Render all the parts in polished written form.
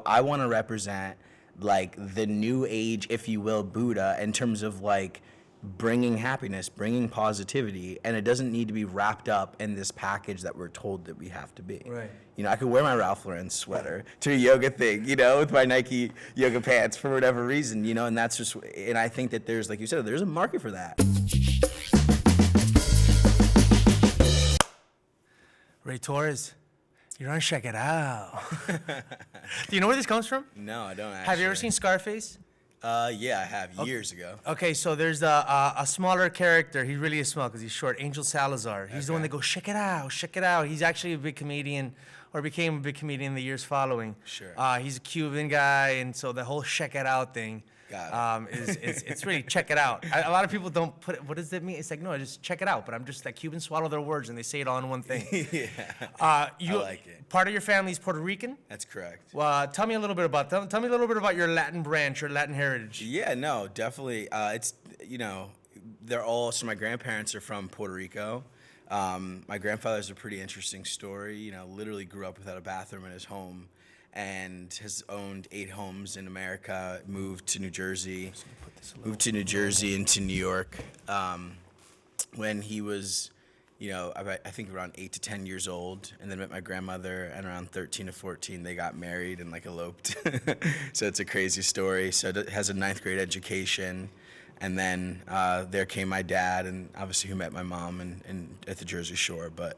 I want to represent like the new age, if you will, Buddha in terms of like bringing happiness, bringing positivity, and it doesn't need to be wrapped up in this package that we're told that we have to be. Right. You know, I could wear my Ralph Lauren sweater to a yoga thing, you know, with my Nike yoga pants for whatever reason, you know, and that's just, and I think that there's, like you said, there's a market for that. Ray Torres, you're on Checkitow. Do you know where this comes from? No, I don't actually. Have you ever seen Scarface? Yeah, I have, years ago. Okay, so there's a smaller character. He really is small because he's short. Angel Salazar. He's the one that goes, check it out, check it out. He's actually a big comedian, or became a big comedian in the years following. Sure. He's a Cuban guy, and so the whole check it out thing it's really check it out. A lot of people don't put it, what does it mean? It's like, no, just check it out. But I'm just like, Cubans swallow their words, and they say it all in one thing. Yeah, I like it. Part of your family is Puerto Rican? That's correct. Well, tell me a little bit about tell me a little bit about your Latin branch, your Latin heritage. Yeah, no, definitely. It's, you know, they're all, so my grandparents are from Puerto Rico. My grandfather's a pretty interesting story. You know, literally grew up without a bathroom in his home and has owned 8 homes in America, moved to New Jersey and to New York when he was, you know, I think around 8 to 10 years old, and then met my grandmother, and around 13 to 14, they got married and like eloped. So it's a crazy story. So it has a 9th grade education. And then there came my dad, and obviously who met my mom and at the Jersey Shore, but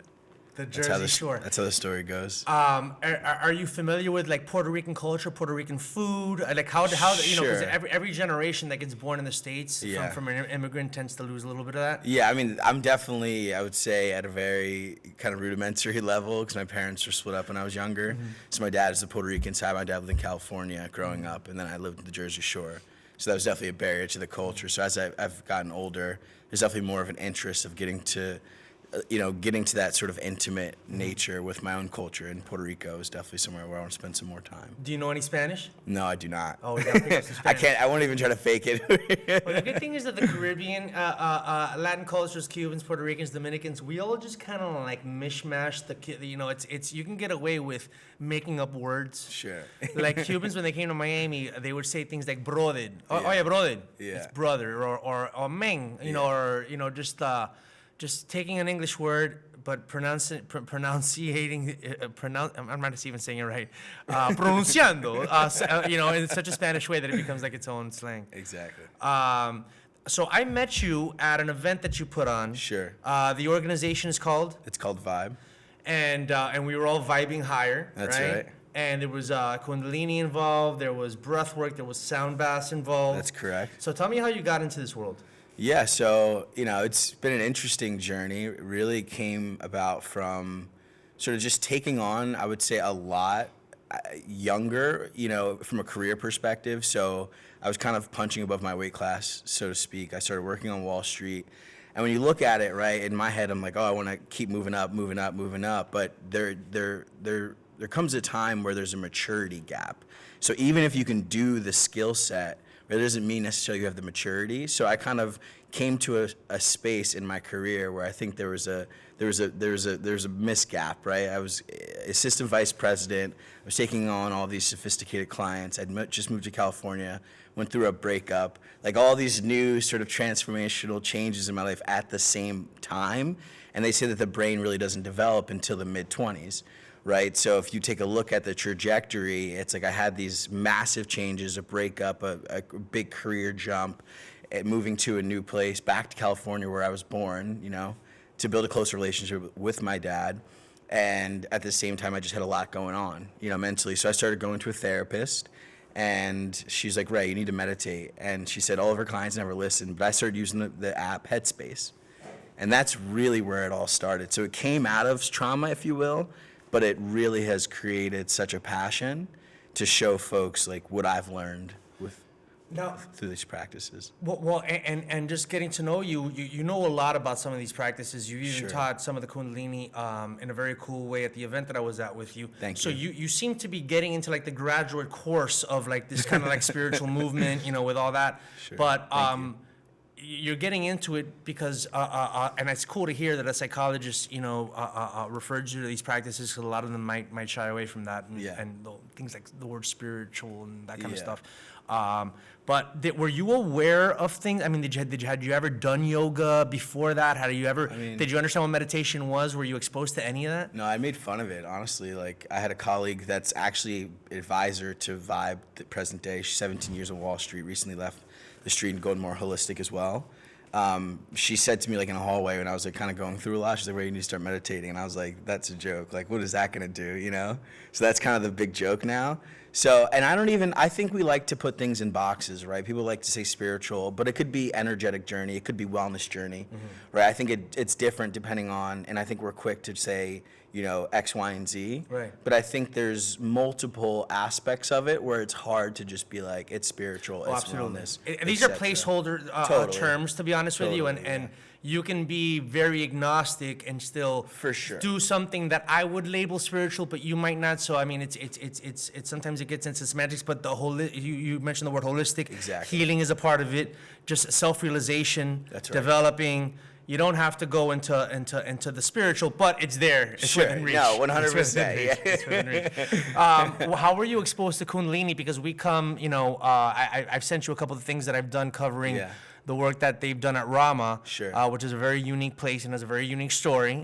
the Jersey Shore. That's how the story goes. Are you familiar with like Puerto Rican culture, Puerto Rican food? Like how you know, because every generation that gets born in the States from an immigrant tends to lose a little bit of that. Yeah, I mean, I'm definitely, I would say, at a very kind of rudimentary level, because my parents were split up when I was younger. Mm-hmm. So my dad is the Puerto Rican side. My dad lived in California growing up, and then I lived in the Jersey Shore. So that was definitely a barrier to the culture. So as I've gotten older, there's definitely more of an interest of getting to that sort of intimate nature with my own culture. And Puerto Rico is definitely somewhere where I want to spend some more time. Do you know any Spanish? No, I do not. Oh, we gotta pick up some Spanish. I won't even try to fake it. Well, the good thing is that the Caribbean, Latin cultures, Cubans, Puerto Ricans, Dominicans, we all just kind of like mishmash you know, it's you can get away with making up words. Sure. Like Cubans, when they came to Miami, they would say things like brother. Oh yeah, brother. Yeah. It's brother or men, you know, or, you know, just taking an English word, but pronunciating, I'm not even saying it right, pronunciando, you know, in such a Spanish way that it becomes like its own slang. Exactly. So I met you at an event that you put on. Sure. The organization is called? It's called Vibe. And we were all vibing higher, That's right. And there was Kundalini involved, there was breath work, there was sound baths involved. That's correct. So tell me how you got into this world. Yeah, so, you know, it's been an interesting journey. It really came about from sort of just taking on, I would say, a lot younger, you know, from a career perspective. So I was kind of punching above my weight class, so to speak. I started working on Wall Street. And when you look at it, right, in my head, I'm like, oh, I want to keep moving up. But there comes a time where there's a maturity gap. So even if you can do the skill set, it doesn't mean necessarily you have the maturity. So I kind of came to a space in my career where I think there was a misgap, right? I was assistant vice president. I was taking on all these sophisticated clients. I'd just moved to California, went through a breakup, like all these new sort of transformational changes in my life at the same time. And they say that the brain really doesn't develop until the mid-20s. Right, so if you take a look at the trajectory, it's like I had these massive changes, a breakup, a big career jump, moving to a new place, back to California where I was born, you know, to build a closer relationship with my dad. And at the same time, I just had a lot going on, you know, mentally. So I started going to a therapist, and she's like, Ray, you need to meditate. And she said all of her clients never listened, but I started using the app Headspace. And that's really where it all started. So it came out of trauma, if you will, but it really has created such a passion to show folks like what I've learned through these practices. Well, and just getting to know you know a lot about some of these practices. You even taught some of the Kundalini in a very cool way at the event that I was at with you. Thank you. So you seem to be getting into like the graduate course of like this kind of like spiritual movement, you know, with all that. Sure. But you're getting into it because, and it's cool to hear that a psychologist, referred you to these practices, because a lot of them might shy away from that, and things like the word spiritual and that kind of stuff. But were you aware of things? I mean, had you ever done yoga before that? Did you understand what meditation was? Were you exposed to any of that? No, I made fun of it, honestly. Like, I had a colleague that's actually advisor to Vibe, the present day. She's 17 years on Wall Street, recently left the street and going more holistic as well. She said to me, like, in a hallway when I was like kind of going through a lot, she's like, "Well, you need to start meditating." And I was like, "That's a joke. Like, what is that gonna do?" So that's kind of the big joke now. So, and I think we like to put things in boxes, right? People like to say spiritual, but it could be energetic journey, it could be wellness journey, right? I think it's different depending on, and I think we're quick to say, X, Y, and Z. Right. But I think there's multiple aspects of it where it's hard to just be like, it's spiritual, it's wellness. And these are placeholder terms, to be honest with you, and you can be very agnostic and still for sure do something that I would label spiritual, but you might not. So I mean, it's sometimes it gets into semantics, but you mentioned the word holistic. Exactly. Healing is a part of it. Just self-realization. That's right. Developing. You don't have to go into the spiritual, but it's there. It's within reach. No, 100%. It's within reach. How were you exposed to Kundalini? Because we come, I've sent you a couple of things that I've done covering the work that they've done at Rama, which is a very unique place and has a very unique story.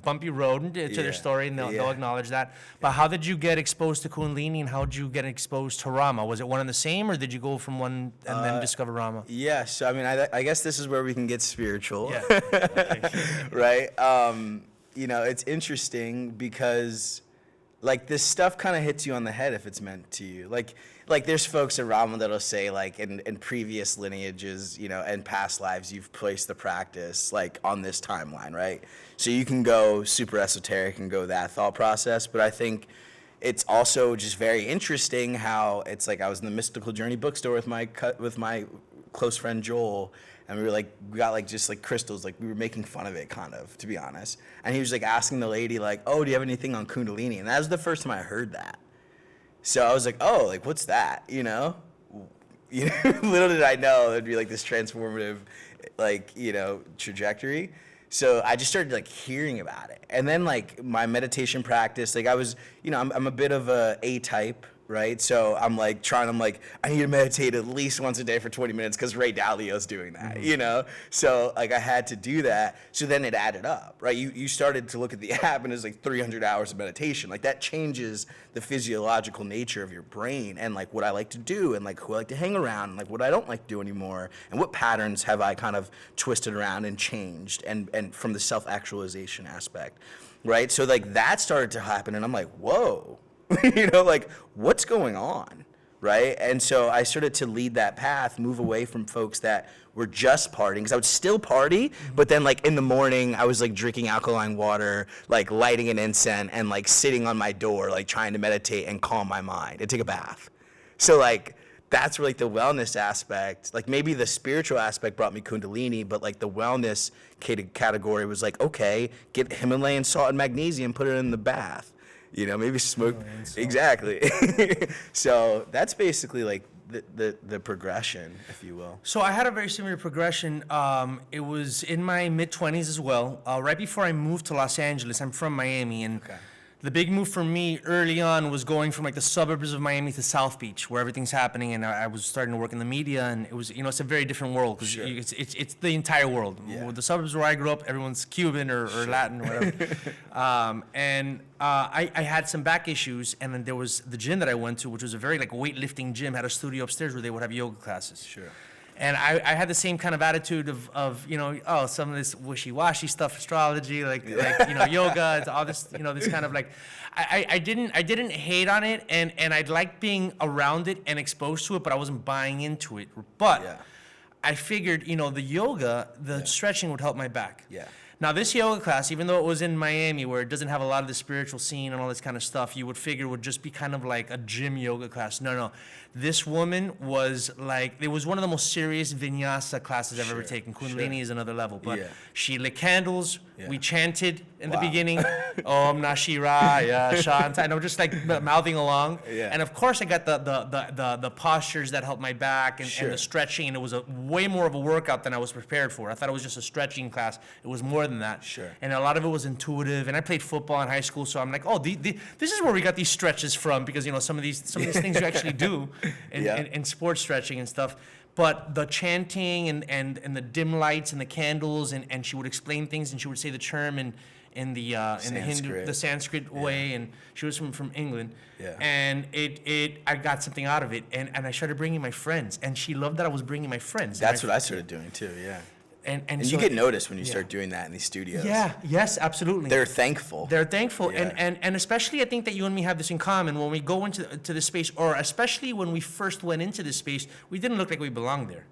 Bumpy road to their story, and they'll acknowledge that. But how did you get exposed to Kundalini, and how did you get exposed to Rama? Was it one and the same, or did you go from one and then discover Rama? Yes, I mean, I guess this is where we can get spiritual, Yeah. right? It's interesting because, like, this stuff kind of hits you on the head if it's meant to you. Like there's folks at Rama that'll say, like, in previous lineages, and past lives, you've placed the practice, like, on this timeline, right? So you can go super esoteric and go that thought process, but I think it's also just very interesting how it's like I was in the Mystical Journey bookstore with my close friend Joel, and we got just crystals, like we were making fun of it, kind of, to be honest. And he was like asking the lady, like, "Oh, do you have anything on Kundalini?" And that was the first time I heard that. So I was like, "Oh, like, what's that?" Little did I know it'd be like this transformative, trajectory. So I just started hearing about it, and then my meditation practice, I was, I'm a bit of a A-type, right? So I'm I need to meditate at least once a day for 20 minutes because Ray Dalio's doing that, So I had to do that. So then it added up, right? You started to look at the app and it's 300 hours of meditation. That changes the physiological nature of your brain and what I like to do and who I like to hang around and what I don't like to do anymore and what patterns have I kind of twisted around and changed and from the self-actualization aspect, right? So that started to happen and I'm like, whoa. What's going on, right? And so I started to lead that path, move away from folks that were just partying, because I would still party, but then in the morning, I was drinking alkaline water, lighting an incense, and sitting on my door, trying to meditate and calm my mind and take a bath. So that's where the wellness aspect, maybe the spiritual aspect brought me Kundalini, but the wellness category was okay, get Himalayan salt and magnesium, put it in the bath. Maybe smoke. Exactly. So that's basically the progression, if you will. So I had a very similar progression. It was in my mid-20s as well. Right before I moved to Los Angeles, I'm from Miami, and the big move for me early on was going from the suburbs of Miami to South Beach, where everything's happening, and I was starting to work in the media, and it was, it's a very different world because it's the entire world. Yeah. The suburbs where I grew up, everyone's Cuban or Latin or whatever. I had some back issues, and then there was the gym that I went to, which was a very weightlifting gym, had a studio upstairs where they would have yoga classes. Sure. And I had the same kind of attitude of some of this wishy-washy stuff, astrology, yoga, it's all this, this kind of I didn't hate on it, and I'd like being around it and exposed to it, but I wasn't buying into it. But I figured, the yoga, the stretching would help my back. Yeah. Now, this yoga class, even though it was in Miami, where it doesn't have a lot of the spiritual scene and all this kind of stuff, you would figure would just be kind of like a gym yoga class. No. This woman was like, it was one of the most serious vinyasa classes I've ever taken. Kundalini is another level. But she lit candles. Yeah. We chanted in the beginning, Om Namah Shivaya, Shanta. And I'm just like mouthing along. Yeah. And of course, I got the postures that helped my back and the stretching. And it was way more of a workout than I was prepared for. I thought it was just a stretching class. It was more than that. Sure. And a lot of it was intuitive. And I played football in high school, so I'm like, oh, this is where we got these stretches from, because some of these things you actually do in sports stretching and stuff. But the chanting and the dim lights and the candles, and she would explain things, and she would say the term in the Hindu, the Sanskrit way, and she was from England. Yeah. And I got something out of it, and I started bringing my friends, and she loved that I was bringing my friends. That's what I started doing too. Yeah. And so you get noticed when you start doing that in these studios. Yeah, yes, absolutely. They're thankful. Yeah. And especially I think that you and me have this in common. When we go into this space, or especially when we first went into this space, we didn't look like we belonged there.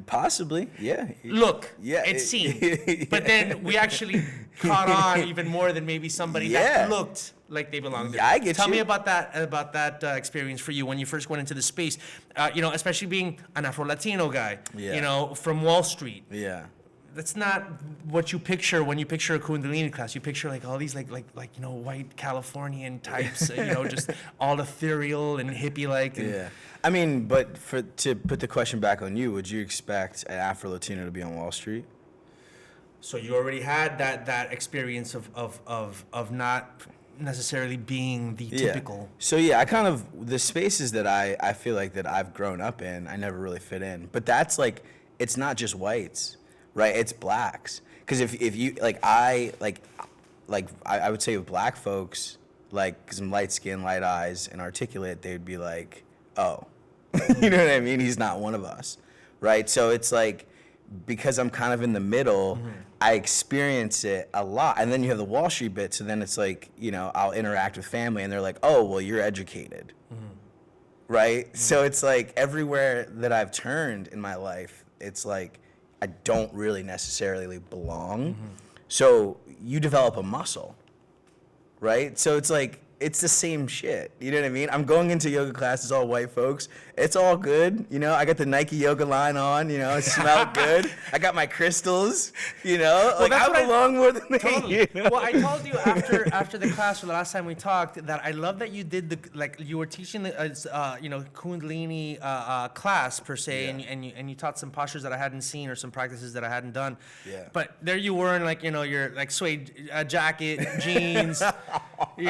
Possibly, yeah. Look, it seemed. But then we actually caught on even more than maybe somebody that looked like they belonged there. Yeah, I get Tell me about that experience for you when you first went into the space. Especially being an Afro-Latino guy, from Wall Street. Yeah. That's not what you picture when you picture a Kundalini class. You picture like all these like white Californian types, just all ethereal and hippie-like. Yeah. I mean, but to put the question back on you, would you expect an Afro-Latino to be on Wall Street? So you already had that experience of not necessarily being the typical. So I kind of, the spaces that I feel like that I've grown up in, I never really fit in. But that's like, it's not just whites. Right, it's blacks. Because if you I would say with black folks, like some light skin, light eyes, and articulate, they'd be like, oh, you know what I mean? He's not one of us, right? So it's like, because I'm kind of in the middle, I experience it a lot. And then you have the Wall Street bit, so then it's like, I'll interact with family, and they're like, oh, well, you're educated, right? So it's like everywhere that I've turned in my life, it's like, I don't really necessarily belong. So you develop a muscle, right? So it's like, it's the same shit. You know what I mean? I'm going into yoga classes, all white folks. It's all good. I got the Nike yoga line on, it smelled good. I got my crystals, well, I belong more than totally. Well, I told you after the class, or the last time we talked, that I love that you did you were teaching the, Kundalini class per se, and you taught some postures that I hadn't seen, or some practices that I hadn't done. Yeah. But there you were in your suede jacket, jeans, you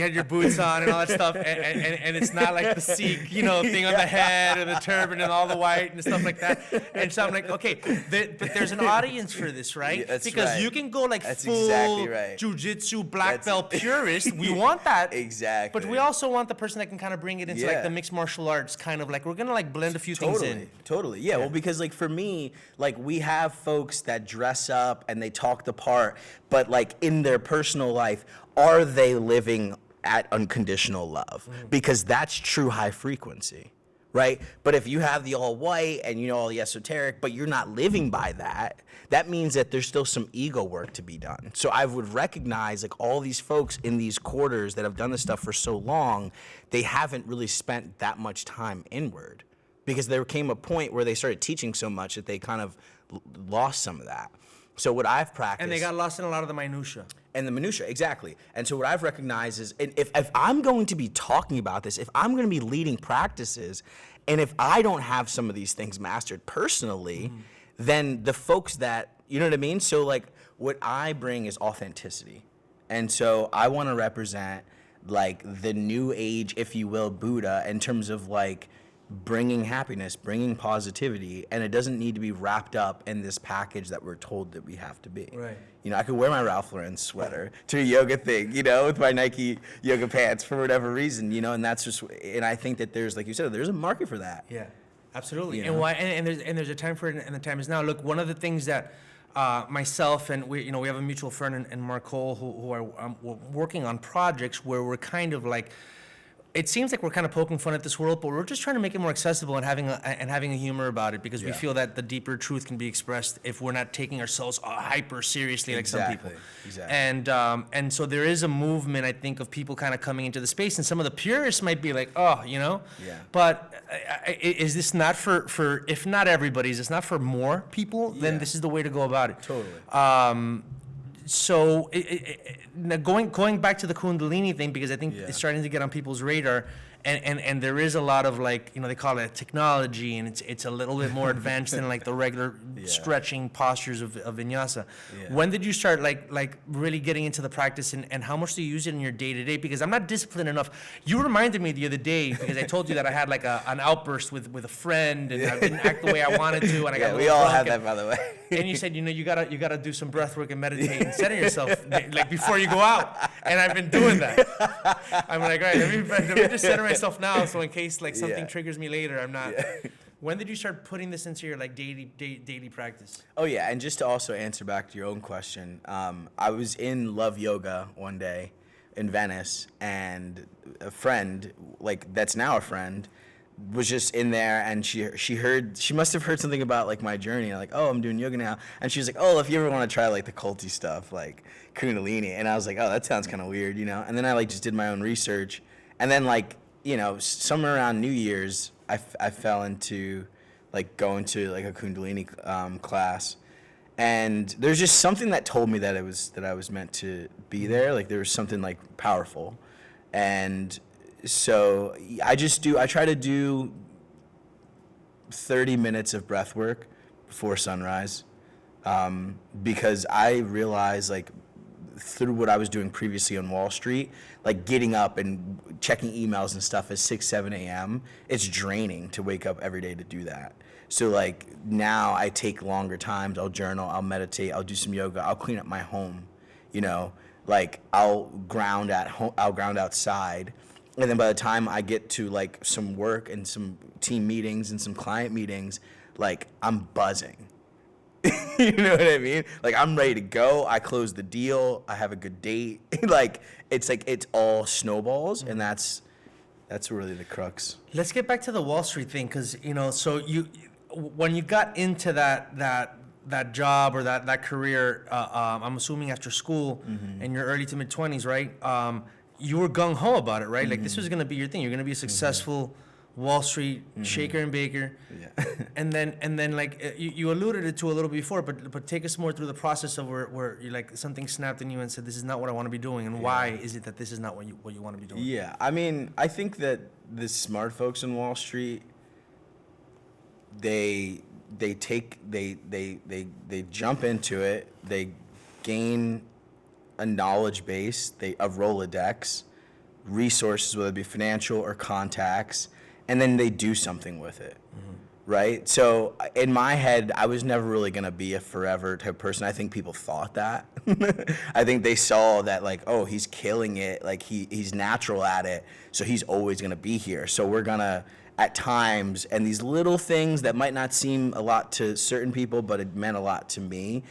had your boots on and all that stuff, and it's not like the Sikh, thing on the head and the turban and all the white and stuff like that. And so I'm like, okay, but there's an audience for this, right? Yeah, that's because right. You can go that's full exactly right. jiu-jitsu black belt purist. We want that. Exactly. But we also want the person that can kind of bring it into the mixed martial arts, kind of we're gonna blend a few things in. Totally. Yeah. Well, because for me, we have folks that dress up and they talk the part, but in their personal life, are they living at unconditional love? Because that's true high frequency, right? But if you have the all white and all the esoteric, but you're not living by that means that there's still some ego work to be done. So I would recognize all these folks in these quarters that have done this stuff for so long, they haven't really spent that much time inward, because there came a point where they started teaching so much that they kind of lost some of that. So what I've practiced... And they got lost in a lot of the minutia. And the minutia, exactly. And so what I've recognized is, if I'm going to be talking about this, if I'm going to be leading practices, and if I don't have some of these things mastered personally, then the folks that, you know what I mean? So what I bring is authenticity. And so I want to represent the new age, if you will, Buddha, in terms of bringing happiness, bringing positivity, and it doesn't need to be wrapped up in this package that we're told that we have to be. Right. I could wear my Ralph Lauren sweater to a yoga thing, with my Nike yoga pants for whatever reason, and that's just, and I think that there's, like you said, there's a market for that. Yeah, absolutely. And why? And there's a time for it, and the time is now. Look, one of the things that myself and we have a mutual friend in Mark Cole who are working on projects where we're kind of it seems like we're kind of poking fun at this world, but we're just trying to make it more accessible and having a humor about it, because we feel that the deeper truth can be expressed if we're not taking ourselves hyper seriously like some people. Exactly. And so there is a movement, I think, of people kind of coming into the space, and some of the purists might be like, oh, you know. Yeah. But is this not for if not everybody, is this not for more people? Then this is the way to go about it. Totally. So now going back to the Kundalini thing, because I think it's starting to get on people's radar, and there is a lot of, like, you know, they call it technology, and it's a little bit more advanced than like the regular stretching postures of vinyasa. Yeah. When did you start like really getting into the practice, and how much do you use it in your day to day? Because I'm not disciplined enough. You reminded me the other day, because I told you that I had like an outburst with a friend, and I didn't act the way I wanted to, and I got a little we all drunk, have that, by the way. And you said, you know, you gotta do some breath work and meditate and center yourself like before you go out. And I've been doing that. I'm like, all right, let me just center myself now, so in case like something triggers me later, I'm not. When did you start putting this into your like daily practice? Oh yeah, and just to also answer back to your own question, I was in Love Yoga one day in Venice, and a friend, like that's now a friend, was just in there, and she must have heard something about like my journey. I'm like, oh, I'm doing yoga now, and she was like, oh, if you ever want to try like the culty stuff, like Kundalini, and I was like, oh, that sounds kind of weird, you know. And then I like just did my own research, and then like, you know, somewhere around New Year's, I fell into like going to like a Kundalini class, and there's just something that told me that I was meant to be there. Like there was something like powerful, and so I try to do 30 minutes of breath work before sunrise, because I realized, like, through what I was doing previously on Wall Street, like getting up and checking emails and stuff at 6, 7 a.m., it's draining to wake up every day to do that. So like now I take longer times, I'll journal, I'll meditate, I'll do some yoga, I'll clean up my home, you know, like I'll ground at home, I'll ground outside. And then by the time I get to like some work and some team meetings and some client meetings, like I'm buzzing. You know what I mean? Like I'm ready to go. I close the deal. I have a good date. like it's all snowballs, and that's really the crux. Let's get back to the Wall Street thing, because you know, so when you got into that job or that career, I'm assuming after school, in your early to mid 20s, right? You were gung ho about it, right? Like this was gonna be your thing. You're gonna be a successful Wall Street shaker and baker. Yeah. and then like you alluded to a little before, but take us more through the process of where you like something snapped in you and said, this is not what I want to be doing, and why is it that this is not what you want to be doing? Yeah, I mean, I think that the smart folks in Wall Street, they jump into it, they gain a knowledge base, a Rolodex, resources, whether it be financial or contacts, and then they do something with it, right? So in my head, I was never really gonna be a forever type person. I think people thought that. I think they saw that like, oh, he's killing it, like he's natural at it, so he's always gonna be here. So we're gonna, at times, and these little things that might not seem a lot to certain people, but it meant a lot to me,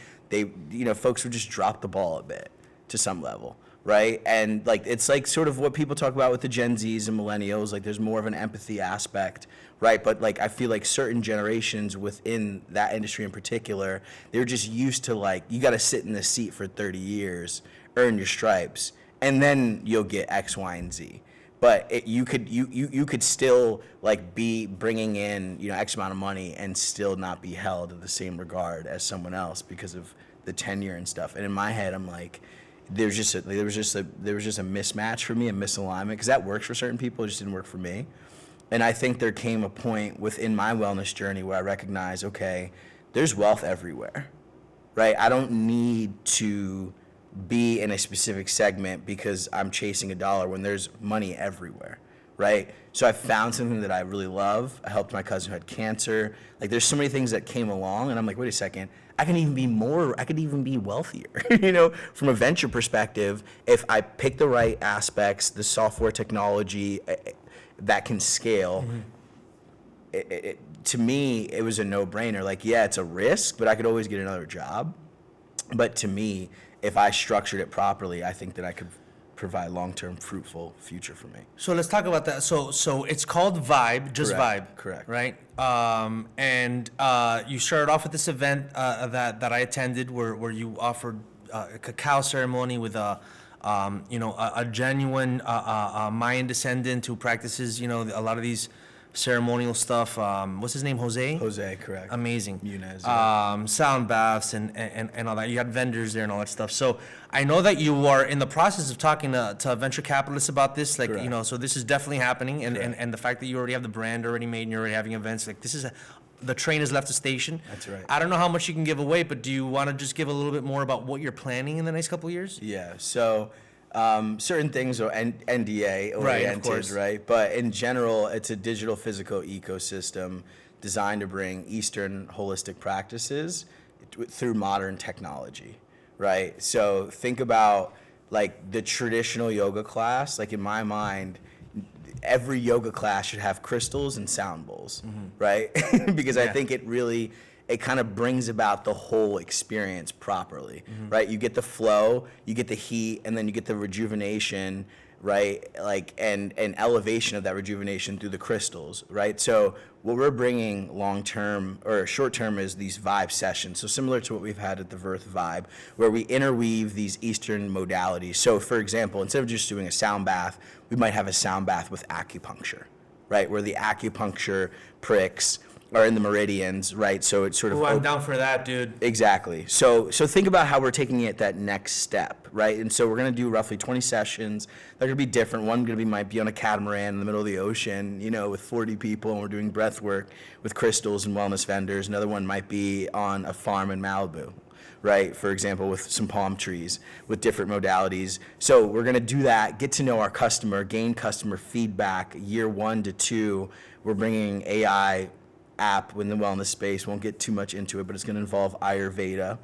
folks would just drop the ball a bit to some level. Right? And like it's like sort of what people talk about with the Gen Zs and millennials, like there's more of an empathy aspect, right? But like I feel like certain generations within that industry in particular, they're just used to like, you gotta sit in the seat for 30 years, earn your stripes, and then you'll get X, Y, and Z. But you could still like be bringing in, you know, X amount of money and still not be held in the same regard as someone else because of the tenure and stuff. And in my head, I'm like, there was just a mismatch for me, a misalignment, because that works for certain people, it just didn't work for me. And I think there came a point within my wellness journey where I recognized, okay, there's wealth everywhere, right? I don't need to be in a specific segment because I'm chasing a dollar when there's money everywhere, right? So I found something that I really love. I helped my cousin who had cancer. Like there's so many things that came along, and I'm like, wait a second, I could even be wealthier, you know, from a venture perspective, if I pick the right aspects, the software technology that can scale. To me, it was a no-brainer. Like, yeah, it's a risk, but I could always get another job. But to me, if I structured it properly, I think that I could provide long-term fruitful future for me. So let's talk about that. So it's called Vibe, just Correct, Vibe. correct. Right? And you started off with this event that I attended where you offered a cacao ceremony with a genuine Mayan descendant who practices, a lot of these ceremonial stuff. What's his name? Jose? Jose, correct. Amazing. Muniz, Sound baths and all that. You had vendors there and all that stuff. So I know that you are in the process of talking to venture capitalists about this. Like, Correct. So this is definitely happening. And Correct. the fact that you already have the brand already made and you're already having events, like the train has left the station. That's right. I don't know how much you can give away, but do you want to just give a little bit more about what you're planning in the next couple of years? Yeah. So certain things are NDA oriented, right? But in general, it's a digital physical ecosystem designed to bring Eastern holistic practices through modern technology, right? So think about like the traditional yoga class. Like in my mind, every yoga class should have crystals and sound bowls, right? Because I think it kind of brings about the whole experience properly, right? You get the flow, you get the heat, and then you get the rejuvenation, right? Like, and elevation of that rejuvenation through the crystals, right? So what we're bringing long-term or short-term is these vibe sessions. So similar to what we've had at the Verth Vibe, where we interweave these Eastern modalities. So for example, instead of just doing a sound bath, we might have a sound bath with acupuncture, right? Where the acupuncture pricks are in the meridians, right? So it's sort of. Oh, I'm down for that, dude. Exactly. So think about how we're taking it that next step, right? And so we're gonna do roughly 20 sessions. They're gonna be different. One might be on a catamaran in the middle of the ocean, with 40 people, and we're doing breath work with crystals and wellness vendors. Another one might be on a farm in Malibu, right? For example, with some palm trees, with different modalities. So we're gonna do that, get to know our customer, gain customer feedback. Year 1 to 2, we're bringing AI app in the wellness space. Won't get too much into it, but it's going to involve Ayurveda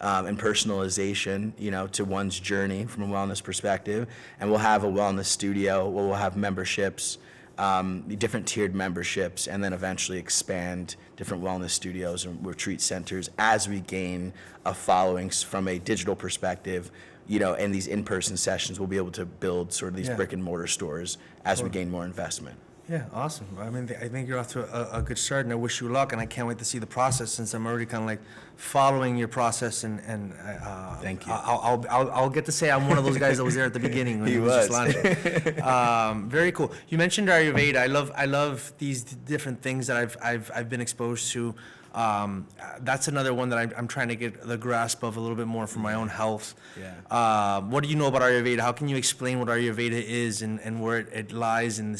and personalization, to one's journey from a wellness perspective. And we'll have a wellness studio where we'll have memberships, different tiered memberships, and then eventually expand different wellness studios and retreat centers as we gain a following from a digital perspective. And these in-person sessions, we'll be able to build sort of these brick and mortar stores as we gain more investment. Yeah, awesome. I mean, I think you're off to a good start, and I wish you luck, and I can't wait to see the process since I'm already kind of like following your process, and Thank you. I'll get to say I'm one of those guys that was there at the beginning when He it was just was. launching. Very cool. You mentioned Ayurveda. I love these different things that I've been exposed to. That's another one that I'm trying to get the grasp of a little bit more for my own health. Yeah. What do you know about Ayurveda? How can you explain what Ayurveda is and where it lies in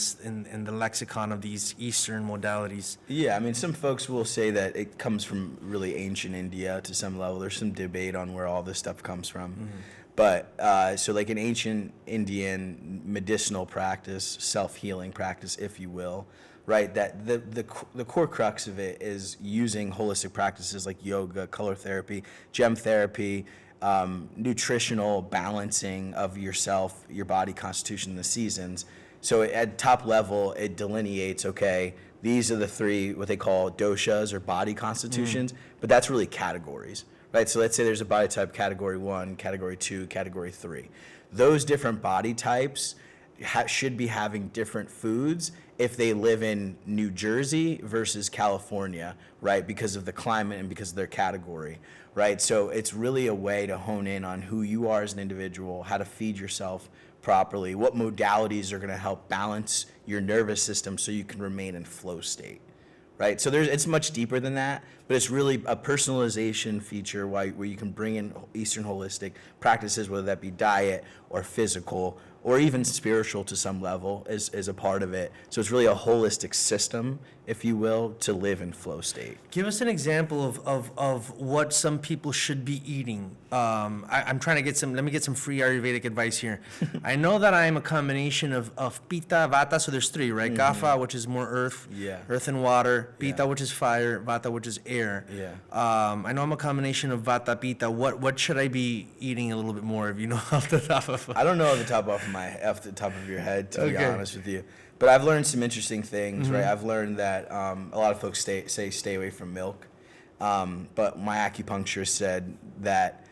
the lexicon of these Eastern modalities? Yeah, I mean, some folks will say that it comes from really ancient India to some level. There's some debate on where all this stuff comes from. But so like an ancient Indian medicinal practice, self-healing practice, if you will, right? That the core crux of it is using holistic practices like yoga, color therapy, gem therapy, nutritional balancing of yourself, your body constitution, the seasons. So at top level, it delineates, okay, these are the 3, what they call doshas or body constitutions, but that's really categories, right? So let's say there's a body type category 1, category 2, category 3. Those different body types should be having different foods if they live in New Jersey versus California, right? Because of the climate and because of their category, right? So it's really a way to hone in on who you are as an individual, how to feed yourself properly, what modalities are going to help balance your nervous system so you can remain in flow state, right? So it's much deeper than that, but it's really a personalization feature where you can bring in Eastern holistic practices, whether that be diet or physical or even spiritual to some level is a part of it. So it's really a holistic system, if you will, to live in flow state. Give us an example of what some people should be eating. I'm trying to let me get some free Ayurvedic advice here. I know that I'm a combination of Pitta, Vata, so there's 3, right? Kapha, which is more earth, earth and water, Pitta, which is fire, Vata, which is air. I know I'm a combination of Vata, Pitta. What should I be eating a little bit more, if you know off the top of I don't know off the top of your head, to be honest with you. But I've learned some interesting things, right? I've learned that a lot of folks stay away from milk. But my acupuncturist said that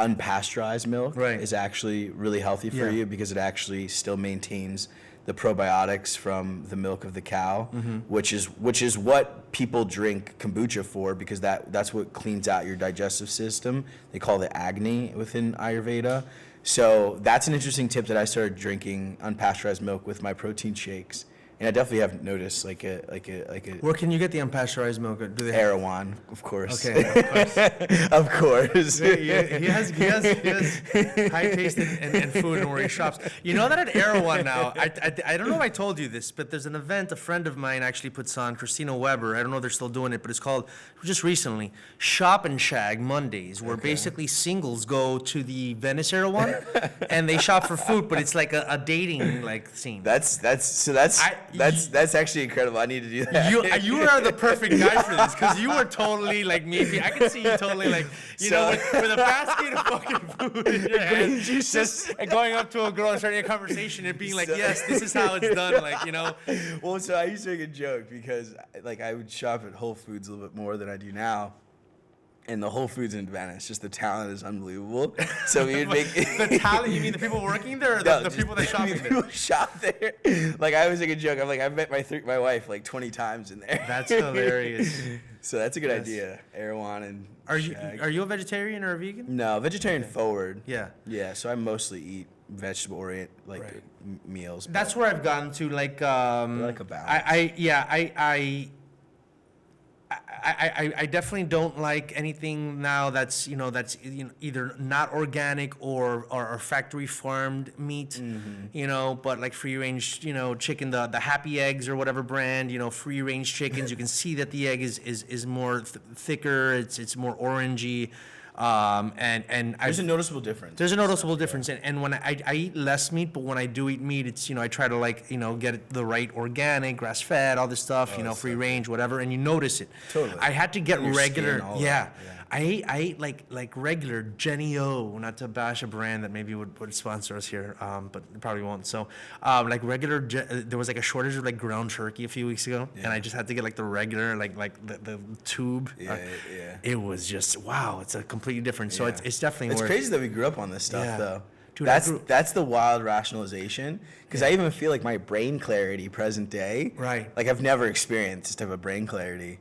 unpasteurized milk is actually really healthy for you because it actually still maintains the probiotics from the milk of the cow, which is what people drink kombucha for, because that's what cleans out your digestive system. They call it Agni within Ayurveda. So that's an interesting tip that I started drinking unpasteurized milk with my protein shakes. And I definitely have noticed like a. Where can you get the unpasteurized milk? Do they Erewhon, of course. Okay, of course. He has high taste in food and where he shops. You know that at Erewhon now, I don't know if I told you this, but there's an event a friend of mine actually puts on, Christina Weber. I don't know if they're still doing it, but it's called, just recently, Shop and Shag Mondays, where basically singles go to the Venice Erewhon and they shop for food, but it's like a dating like scene. That's actually incredible. I need to do that. You are the perfect guy for this, because you are totally like me. I can see you totally like, with a basket of fucking food in your hand, just going up to a girl and starting a conversation and being like, yes, this is how it's done, like, Well, so I used to make a joke because like I would shop at Whole Foods a little bit more than I do now. And the Whole Foods in Venice, just the talent is unbelievable. So we would make the talent. You mean the people working there, or the people that shop there? People shop there. Like I always make a joke. I'm like, I've met my wife like 20 times in there. That's hilarious. So that's a good idea. Erewhon and are you a vegetarian or a vegan? No, vegetarian forward. Yeah. Yeah. So I mostly eat vegetable orient meals. That's where I've gotten to like. Like a balance. I definitely don't like anything now that's either not organic or factory farmed meat, but like free range chicken, the Happy Eggs or whatever brand, free range chickens, you can see that the egg is more thicker, it's more orangey. And there's a noticeable difference. There's a noticeable difference, and when I eat less meat, but when I do eat meat, it's I try to get the right organic, grass fed, all this stuff, free range, whatever, and you notice it. Totally. I had to get regular, yeah. I ate like regular Jenny O, not to bash a brand that maybe would sponsor us here, but it probably won't. So, like regular, there was like a shortage of like ground turkey a few weeks ago, and I just had to get like the regular, like the tube. Yeah. It was just wow, it's a completely different. So it's definitely. It's crazy that we grew up on this stuff though. Dude, that's the wild rationalization, because I even feel like my brain clarity present day, like I've never experienced this type of brain clarity,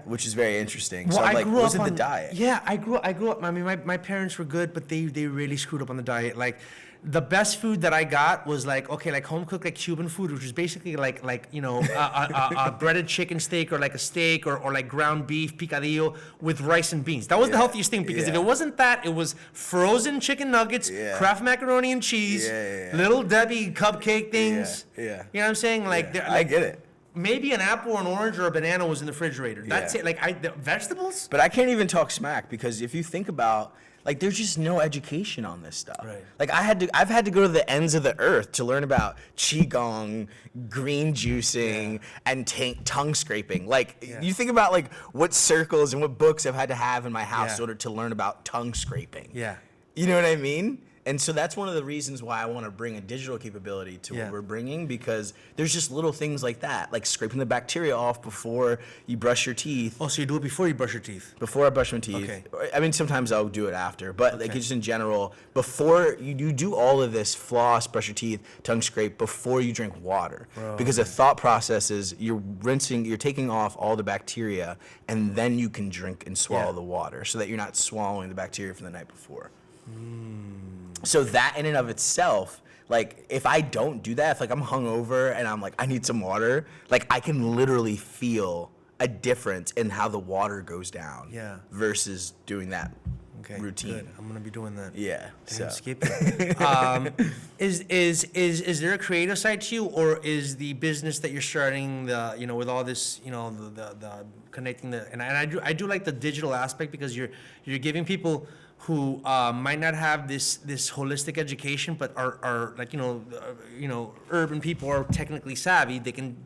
which is very interesting. Well, so I'm I like, grew was up it on the diet? Yeah, I grew up. I mean, my parents were good, but they really screwed up on the diet. Like, the best food that I got was like home cooked like Cuban food, which is basically like a breaded chicken steak or like a steak or like ground beef picadillo with rice and beans. That was the healthiest thing, because if it wasn't that, it was frozen chicken nuggets, Kraft macaroni and cheese, Little Debbie cupcake things. You know what I'm saying? Like, I get it. Maybe an apple or an orange or a banana was in the refrigerator. That's it. Like the vegetables. But I can't even talk smack, because if you think about, like, there's just no education on this stuff. Right. Like I've had to go to the ends of the earth to learn about qigong, green juicing, and tongue scraping. Like you think about like what circles and what books I've had to have in my house in order to learn about tongue scraping. Yeah. You know what I mean? And so that's one of the reasons why I want to bring a digital capability to what we're bringing, because there's just little things like that, like scraping the bacteria off before you brush your teeth. Oh, so you do it before you brush your teeth? Before I brush my teeth. Okay. I mean, sometimes I'll do it after, but like just in general, before you do all of this, floss, brush your teeth, tongue scrape, before you drink water. Because the thought process is you're taking off all the bacteria, and then you can drink and swallow the water, so that you're not swallowing the bacteria from the night before. So that in and of itself, like if I don't do that, if like I'm hungover and I'm like, I need some water, like I can literally feel a difference in how the water goes down versus doing that routine. Good. I'm gonna be doing that. Yeah. Damn, skip it. Is there a creative side to you, or is the business that you're starting with all this the connecting and I do like the digital aspect, because you're giving people who might not have this holistic education, but are like urban people are technically savvy. They can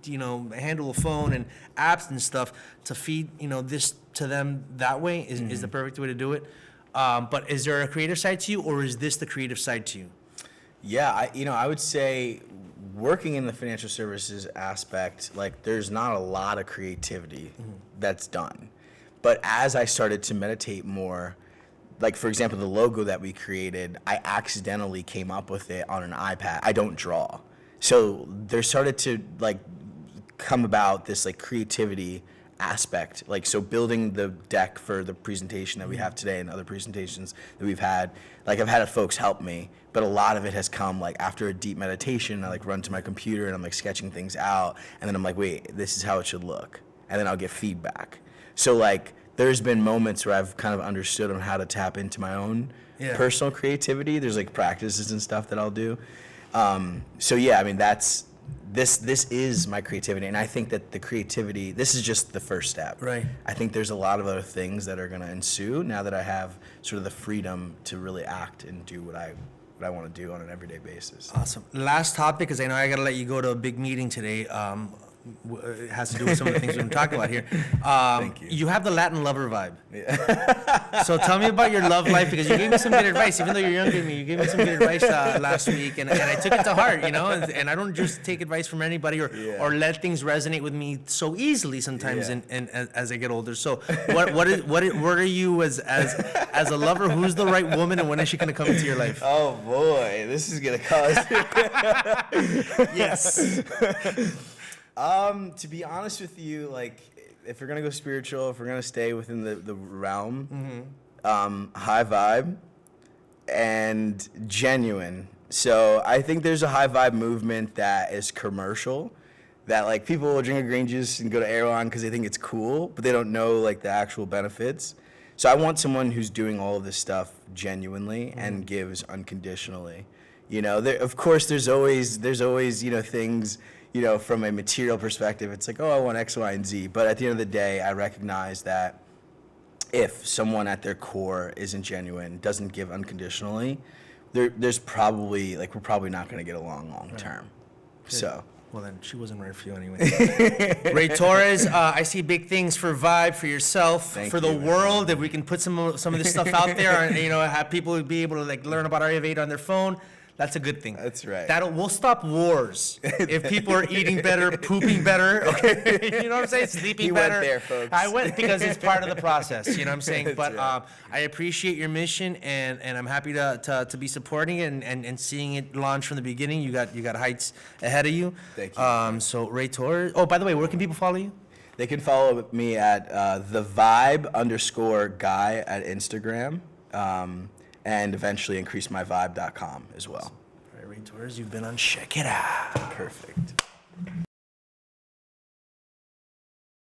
handle a phone and apps and stuff to feed this to them that way is the perfect way to do it. But is there a creative side to you, or is this the creative side to you? Yeah, I would say working in the financial services aspect, like there's not a lot of creativity that's done. But as I started to meditate more, like for example, the logo that we created, I accidentally came up with it on an iPad. I don't draw. So there started to like come about this like creativity aspect. Like, so building the deck for the presentation that we have today and other presentations that we've had, like I've had folks help me, but a lot of it has come like after a deep meditation. I like run to my computer and I'm like sketching things out, and then I'm like, wait, this is how it should look. And then I'll get feedback. So like there's been moments where I've kind of understood on how to tap into my own personal creativity. There's like practices and stuff that I'll do. So yeah, I mean, this is my creativity, and I think that the creativity, this is just the first step. Right. I think there's a lot of other things that are going to ensue now that I have sort of the freedom to really act and do what I want to do on an everyday basis. Awesome. Last topic, because I know I got to let you go to a big meeting today. It has to do with some of the things we've been talking about here. Thank you. You have the Latin lover vibe. Yeah. So tell me about your love life, because you gave me some good advice. Even though you're younger than me, you gave me some good advice last week, and I took it to heart, you know. And I don't just take advice from anybody or let things resonate with me so easily sometimes. And as I get older, so what are you as a lover? Who's the right woman, and when is she gonna come into your life? Oh boy, this is gonna cause. Yes. To be honest with you, like, if we're gonna go spiritual, if we're gonna stay within the realm, high vibe and genuine. So I think there's a high vibe movement that is commercial, that like people will drink a green juice and go to Airline because they think it's cool, but they don't know like the actual benefits. So I want someone who's doing all of this stuff genuinely and gives unconditionally. You know, of course, there's always things. From a material perspective, it's like, oh, I want X, Y, and Z. But at the end of the day, I recognize that if someone at their core isn't genuine, doesn't give unconditionally, there's probably, like, we're probably not going to get along long term. Good. So. Well, then she wasn't right for you anyway. Ray Torres, I see big things for Vibe, for yourself, for the world. If we can put some of this stuff out there and, have people be able to, like, learn about Ayurveda on their phone. That's a good thing. That's right. We'll stop wars if people are eating better, pooping better. Okay, you know what I'm saying? Sleeping better. You went there, folks. I went because it's part of the process. You know what I'm saying? That's but right. I appreciate your mission, and I'm happy to be supporting it and seeing it launch from the beginning. You got heights ahead of you. Thank you. So Ray Torres. Oh, by the way, where can people follow you? They can follow me at thevibe_guy at Instagram. And eventually increasemyvibe.com as well. All right, Ray Torres, you've been on Checkitow. Perfect.